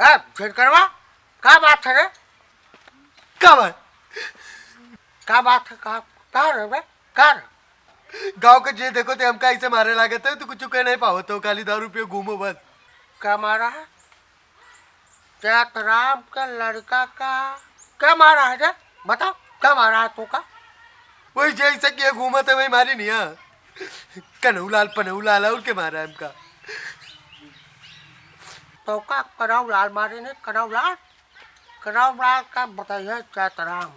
करवा क्या बात है रे? क्या बात? क्या बात है? कहा रे बे? कहा रे? गाँव के जे देखो ते हमका ऐसे मारे लागत है, तू कुछ कह नहीं पाओ तो खाली दारू पियो घूमो बस। क्या मारा है? जयतराम के लड़का का क्या मारा है रे? बताओ क्या मारा है तू का? वही जैसे कि घूमत है वही मारी नहीं। हाँ कन्हूलाल पन्हूलाल और के मारा है हमका। तो का कनव लाल मारे ने? कनव लाल का बताइए जयतराम।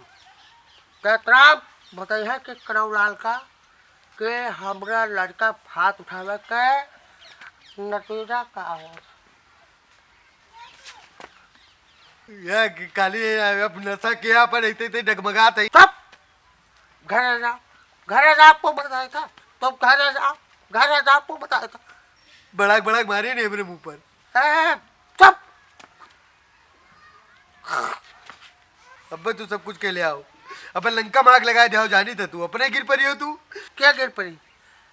जयतराम बताइए कि कनव लाल का के हमरा लड़का हाथ उठावे के नतीजा का हो। या खाली अब नशा किया पर ऐसे ऐसे डगमगात है। सब घरे जा आपको बताया था। तुम घरे जा आपको बताया था। बड़ाक बड़ाक मारे नहीं मेरे मुंह पर। चुप। अब तू सब कुछ के ले आओ। अब लंका माग लगाए जाओ जानी था तू अपने गिर पड़ी हो तू। क्या गिर पड़ी?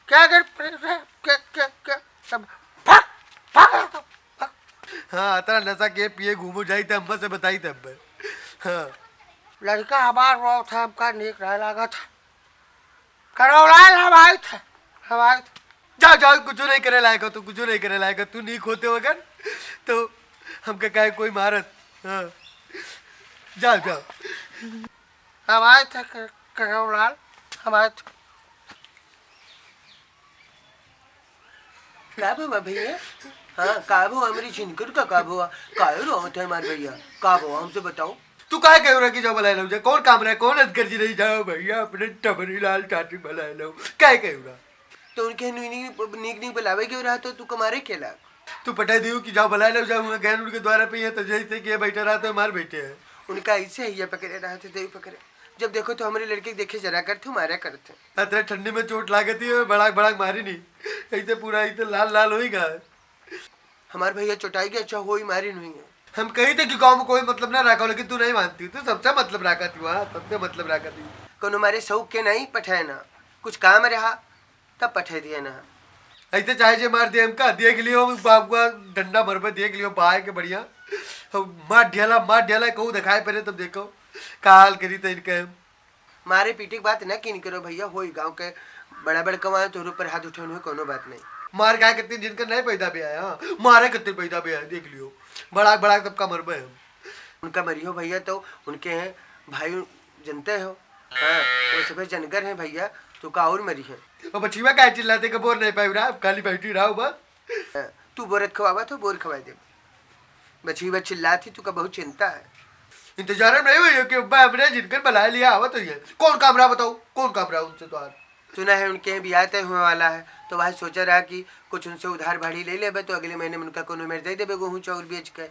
क्या गिर पड़ी? क्या सब भाग भाग। हाँ इतना नशा के पिए घूमो जाई थे अम्बा से बताई थे अम्बा। हाँ लड़का हमार वो था हमका नीक रह लगा था। करौलाल हमारे थे हमारे। जाओ जाओ कुछ नहीं करे लायक हो तू कुछ नहीं करे लायक तू नीक होते वगैरह तो हमका कहे कोई मारत। हाँ जाओ जाओ। हमारे थे करौलाल हमारे थे। का बाबा भैया? हाँ का भो हमारी जिनकर का भो कायो रोत है हमारे भैया का भो हमसे बताओ। तू काहे कह रहा कि जाओ बुलाए लो कौन काम रहा कौन अधकर जी नहीं जाओ भैया अपने टबरी लाल चाटी बुलाए लो काहे कह रहा। तो उनके नीक नीक बुलावे क्यों रहा तो तू कमारे खेला। तू पटा दियो कि जाओ बुलाए लो जाऊंगा गैन उनके द्वारा पे है तो जैसे कि बैठा रहा तो मार बैठे हैं। उनका ऐसे ही पकड़े रहा थे देव पकड़े जब देखो तो हमारे लड़के देखे जरा करते मारा करते। अतरे ठंडी में चोट लागती है बड़ाक बड़ाक मारी नहीं ऐसे पूरा ऐसे लाल लाल होगा। हमारे भैया चोटाई के अच्छा हो ही मारी नहीं है। हम कही थे कि गाँव में कोई मतलब ना रखा लेकिन तू नहीं मानती तू सबसे मतलब रखा थी वहाँ सबसे मतलब रखा थी। कोनो हमारे शौक के नहीं पठाए ना कुछ काम रहा तब पठे दिए ना। ऐसे चाहे जे मार दिया हमका देख लियो बाप का डंडा मर पे देख लियो बाय के बढ़िया मार ढेला कहूँ दिखाए पहले तब देखो काल करी तो इनके मारे पीटे की बात ना किन करो भैया हो गाँव के बड़ा बड़ा कमाए तो ऊपर हाथ उठे हुए कोनो बात नहीं। मार गाय कितने जिनका नहीं पैदा भी आया मारे कितने पैदा भी आया देख लियो बड़ा बड़ा सबका मर पे उनका मरियो भैया तो उनके हैं भाई जनते हो। हाँ वो सब जनगर है भैया तो का और मरी है। और बच्चीवा क्या चिल्लाते का बोर नहीं पाई रहा खाली बैठी रहा बस। तू बोरत खवावा तो बोर खवा दे बच्ची चिल्लाती तू का बहुत चिंता है। इंतजार में नहीं हुई कि हमने जिनकर बुला लिया आवा तो ये कौन काम रहा बताओ कौन काम रहा उनसे तो सुना है उनके ब्याह तय होने वाला है तो वह सोचा रहा कि कुछ उनसे उधार भाड़ी ले ले तो अगले महीने में उनका कोनो मेरे दे देवे गेहूँ चाउर बेच के।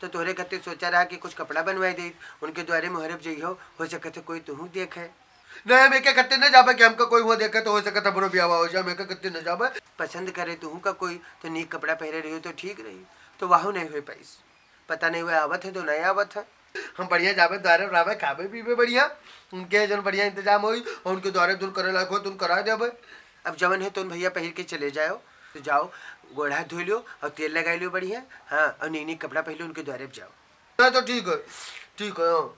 तो तोहरे खातिर सोचा रहा कि कुछ कपड़ा बनवाई दे उनके द्वारे मुहरब जई हो सके तो कोई तू देखे। नहीं मैं क्या करते न जाबे कि हमका कोई हुआ देखा तो हो सका था बड़ो ब्याह हो जाए मैं क्या करते न जाबे। पसंद करे तू का कोई तो नीक कपड़ा पहरे रही हो तो ठीक रही तो वाहू नहीं हुई पाइस पता नहीं हुआ आवत है तो नहीं आवत है। हम बढ़िया जाबे द्वारे रावे खाबे पीबे बढ़िया उनके जन बढ़िया इंतजाम होई और उनके द्वारे तुम करे लायक हो तुम करा देबे। अब जवन है तुम भैया पहन के चले जाओ तो जाओ गोड़ा धो लो और तेल लगा लो बढ़िया। हाँ और नी कपड़ा पहले उनके द्वारे जाओ। तो ठीक है हाँ।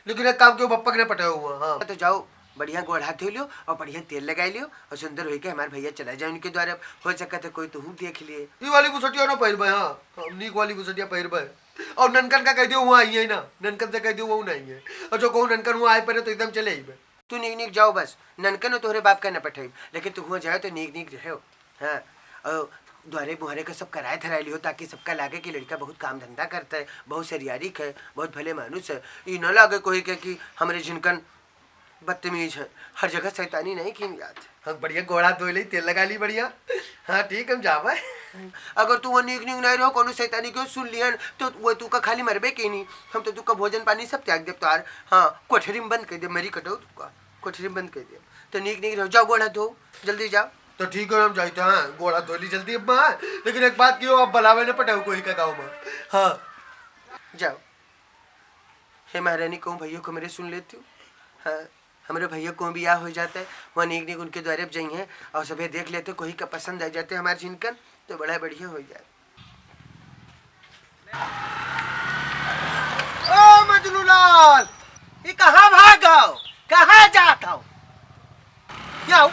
लेकिन एक काम क्यों बप्पा ने पटाया हुआ। हाँ तो जाओ बढ़िया गोड़ा धो लो और बढ़िया तेल लगा लियो और सुंदर होके हमारे भैया चला जाए उनके द्वारे हो सका तो कोई तुम देख लिए। ये वाली बुसटिया ना पहिर भाई। हाँ नीक वाली बुसटिया पहिर भाई और ननकन का कह दियो वहाँ आई है ना ननकन से कह दियो वो नहीं है और जो कहूँ ननकन वहाँ आए पड़े तो एकदम चले ही। तू नीक जाओ बस ननकन तोहरे बाप का न पठाई लेकिन तू वहाँ जाओ तो नीक रहो। हाँ और द्वारे मुहारे का सब कराए धराए लियो ताकि सबका लागे कि लड़का बहुत काम धंधा करता है बहुत सरियारिक है बहुत भले मानुस है। ये न लागे कोई के कि हमारे जिनकन बदतमीज है हर जगह शैतानी नहीं की याद। हाँ बढ़िया गोड़ा धो ली तेल लगा ली बढ़िया। हाँ ठीक हम जावा। अगर तू वो नीक नहीं रहो कोनो शैतानी क्यों सुन लिया तो वो तू का खाली मरबे के नहीं हम तो तू का भोजन पानी सब त्याग दे तार। हाँ कोठरी में बंद कर दे मेरी कटो तू का कोठरी में बंद कर दे तो नीक रहो जाओ गोड़ा धो जल्दी जाओ। तो ठीक है हम जाते हैं गोड़ा धो ली जल्दी अब लेकिन एक बात क्यों अब बलावे ने पटाओ कोई का गाँव में। हाँ जाओ हे महारानी कहूँ भैया को मेरे सुन लेती हूँ। हाँ हमारे भैया को बियाह हो जाता है, वहाँ नीक नीक उनके द्वारे जाई हैं और सभी देख लेते, कोई का पसंद आ जाते हमारे चिनकन तो बड़ा बढ़िया हो जाए। ओ मजनूलाल, ये कहाँ भाग आओ, कहाँ जाता हो? क्या हो?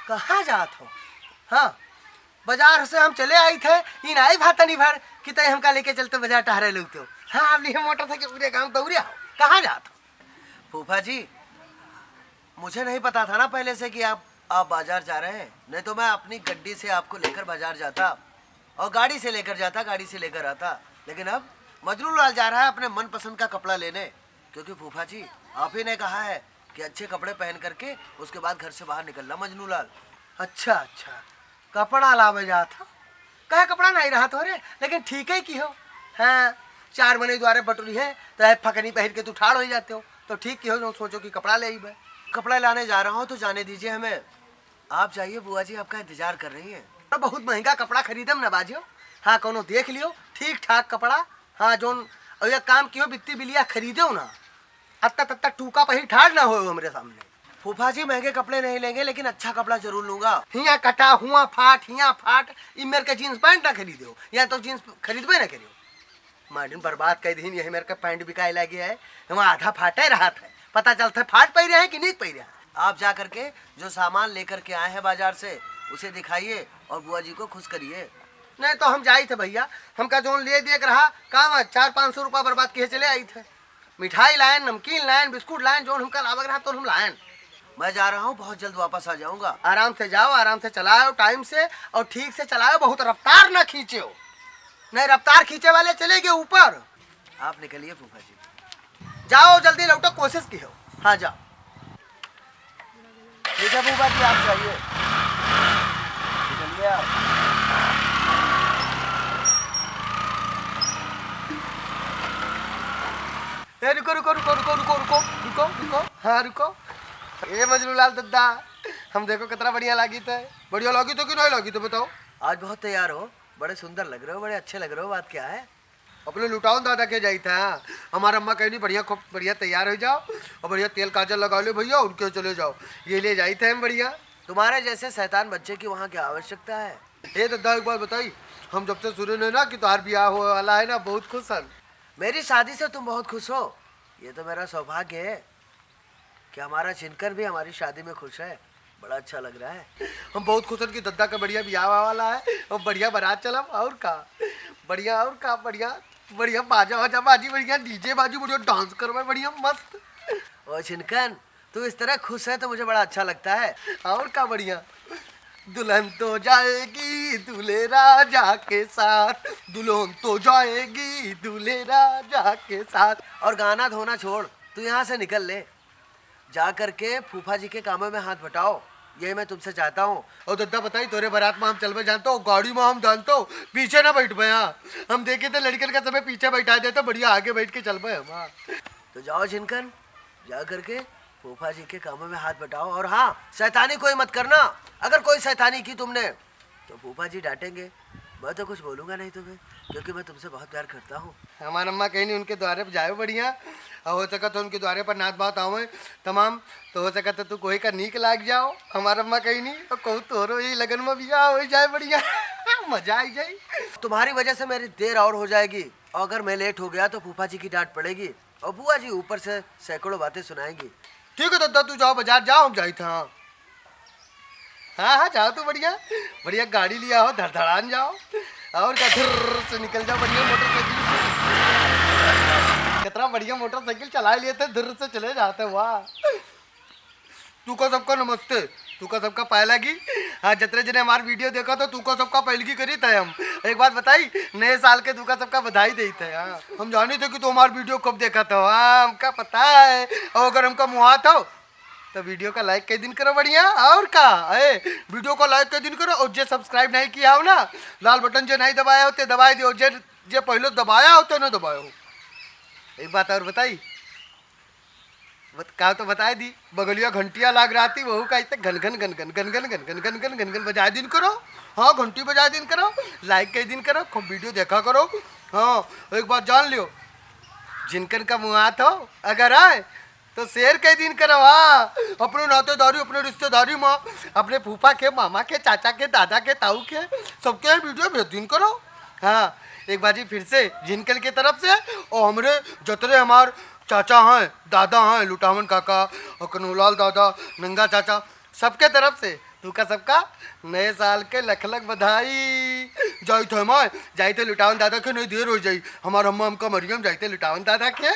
कहाँ जात हो? हाँ, बाजार से हम चले आई थे, इन आई भाता नहीं भर कि तय हमका लेके चलते बाजार टहरे लगते हो। हाँ, अब लिए मोटरसाइकिल पूरे काम दौड़िया हो, कहाँ जात हो? फूफा जी, मुझे नहीं पता था ना पहले से कि आप बाजार जा रहे हैं, नहीं तो मैं अपनी गड्डी से आपको लेकर बाजार जाता और गाड़ी से लेकर जाता, गाड़ी से लेकर आता। लेकिन अब मजनू लाल जा रहा है अपने मनपसंद का कपड़ा लेने, क्योंकि फूफा जी आप ही ने कहा है कि अच्छे कपड़े पहन करके उसके बाद घर से बाहर निकलना मजनू लाल। अच्छा अच्छा, कपड़ा लावे जात हो, कहे कपड़ा नहीं रहा तो रे, लेकिन ठीक है कि हो। हाँ, 4 महीने द्वारे बटुरी है तो फकनी पहन के तू ठाड़ हो जाते हो, तो ठीक की हो जो सोचो कि कपड़ा ले ही। कपड़ा लाने जा रहा हूँ तो जाने दीजिए हमें, आप जाइए, बुआ जी आपका इंतजार कर रही हैं। तो बहुत महंगा कपड़ा खरीदम ना बाजियो। हाँ, कोनो देख लियो ठीक ठाक कपड़ा। हाँ, जोन और एक काम कियो, बित्ती बिलिया खरीदो ना, अत्ता तत्ता टूका पही ठाड़ ना हो हमारे सामने। फूफा जी महंगे कपड़े नहीं लेंगे, लेकिन अच्छा कपड़ा जरूर लूंगा। हिया कटा हुआ फाट, हिया फाट, इमेर के जीन्स पैंट ना खरीदो, या तो जीन्स खरीदबे ना करियो। मार्डिन बर्बाद कर दिन, यही मेरे का पैंट बिकाए लगे है, वहाँ आधा फाटे रहा था, पता चलता है फाट पही रहे हैं कि नहीं पही रहे हैं। आप जा करके जो सामान लेकर के आए हैं बाजार से उसे दिखाइए और बुआ जी को खुश करिए। नहीं तो हम जाई थे भैया, हमका जोन ले दिए रहा काम 400-500 रुपया बर्बाद किए चले आई थे। मिठाई लाइन, नमकीन लाइन, बिस्कुट लाइन, जो हमका लावक रहा तो हम लाइन। मैं जा रहा हूँ, बहुत जल्द वापस आ जाऊंगा। आराम से जाओ, आराम से चलाओ, टाइम से और ठीक से चलाओ, बहुत रफ्तार ना खींचे हो, नहीं रफ्तार खींचे वाले चले गए ऊपर। आप निकलिए फूफा जी, जाओ जल्दी लौटो, कोशिश की हो। हाँ जाओ, ठीक है फूफा जी आप जाइए, निकलिए आप। रुको रुको रुको रुको रुको रुको रुको रुको, हाँ रुको। ये मजनूलाल दद्दा, हम देखो कितना बढ़िया लगी थे। बढ़िया लगी तो कि नहीं लगी तो बताओ। आज बहुत तैयार हो, बड़े सुंदर लग रहे हो, बड़े अच्छे लग रहे हो, बात क्या है? अपने लुटाओ दादा के जाई था, हमारा अम्मा कहीं नहीं, बढ़िया खूब बढ़िया तैयार हो जाओ और बढ़िया तेल काजल लगा लो भैया, उनके चले जाओ, ये ले जाई थे हम बढ़िया। तुम्हारे जैसे शैतान बच्चे की वहाँ क्या आवश्यकता है? ये दादा एक बात बताई, हम जब से सुने ना कि तुम्हार ब्याह हो वाला है ना, बहुत खुश है। मेरी शादी से तुम बहुत खुश हो, ये तो मेरा सौभाग्य है कि हमारा चिनकर भी हमारी शादी में खुश है, बड़ा अच्छा लग रहा है। हम बहुत खुश हैं कि दद्दा का बढ़िया ब्याह वाला है और बढ़िया बारात चला, और का बढ़िया, और का बढ़िया बढ़िया बाजा वाजा बाजी, बढ़िया डीजे बाजी, बढ़िया डांस करवा, बढ़िया मस्त। ओ चिनकन, तू इस तरह खुश है तो मुझे बड़ा अच्छा लगता है, और का बढ़िया। दुल्हन तो जाएगी दूल्हे राजा के साथ, दुल्हन तो जाएगी दूल्हे राजा के साथ। और गाना धोना छोड़, तू यहाँ से निकल ले, जा करके फूफा जी के कामों में हाथ बटाओ, यही मैं तुमसे चाहता हूँ। और दद्दा बताई तोरे बारात में हम चलवे जानते हो, गाड़ी में हम जानते हो, पीछे ना बैठ भैया, हम देखे थे लड़कन का समय पीछे बैठा देते, बढ़िया आगे बैठ के चल पाए हम। तो जाओ चिनकन, जा करके फूफा जी के कामों में हाथ बटाओ, और हाँ शैतानी कोई मत करना, अगर कोई शैतानी की तुमने तो फूफा जी डांटेंगे, मैं तो कुछ बोलूँगा नहीं तुम्हें, क्योंकि मैं तुमसे बहुत प्यार करता हूँ। हमारा अम्मा कहीं नहीं, उनके द्वारे पर जाओ बढ़िया, और हो सका तो उनके द्वारे पर नाच बात आओ तमाम, तो हो सका तो तू कोई का नीक लाग जाओ, हमारा अम्मा कहीं नहीं, और कहूँ तो यही लगन में भी हो जाए बढ़िया, मजा आई जाए। तुम्हारी वजह से मेरी देर और हो जाएगी, और अगर मैं लेट हो गया तो फूफा जी की डांट पड़ेगी, और बुआ जी ऊपर से सैकड़ों बातें सुनाएंगी। ठीक है दद्दा, तू जाओ बाजार जाओ, हम जाई था। हाँ हाँ जाओ, तू बढ़िया बढ़िया गाड़ी लिया हो, धड़धड़ान जाओ, और क्या धुर्र से निकल जाओ बढ़िया मोटरसाइकिल से, कितना बढ़िया मोटरसाइकिल चला लिए थे, धुर्र से चले जाते। वाह, तू का सबका नमस्ते, तू का सबका पहलगी। हाँ, जितने जने हमारी वीडियो देखा तो तू का सबका पहलगी करी थे हम। एक बात बताई, नए साल के तू का सबका बधाई दी थे। हाँ, हम जाने थे कि तू हमारी वीडियो कब देखा था। हाँ, हमका पता है, और अगर हमका मुहात हो तो वीडियो का लाइक के दिन करो बढ़िया, और का वीडियो को लाइक के दिन करो, और जो सब्सक्राइब नहीं किया हो ना, लाल बटन जो नहीं दबाया होते दबाए दियो, जो पहले दबाया होते ना दबाया हो। एक बात और बताई, का तो बताए दी बगलिया घंटिया लाग रहा थी वहू का इतने घन घन घन घन घन घन घन घन घन घन घन घन बजाए दिन करो। हाँ घंटी बजाए दिन करो, लाइक कई दिन करो, खूब वीडियो देखा करो। हाँ एक बात जान लियो, जिनकन का मुँह हो अगर आए तो शेर कई दिन करो। हाँ अपने नातेदारी अपने रिश्तेदारी में अपने फूफा के मामा के चाचा के दादा के ताऊ के सबके वीडियो भेज दिन करो। हाँ एक बाजी फिर से जिनकल की तरफ से और हमरे जतरे हमार चाचा हैं दादा हैं लुटावन काका और कन्हूलाल दादा नंगा चाचा सबके तरफ से तू का सबका नए साल के लख लख बधाई। जाई थे मैं जाई थे लुटावन दादा के नहीं देर हो जाई हमार अम्मा हमका मरियम जाई थे लुटावन दादा के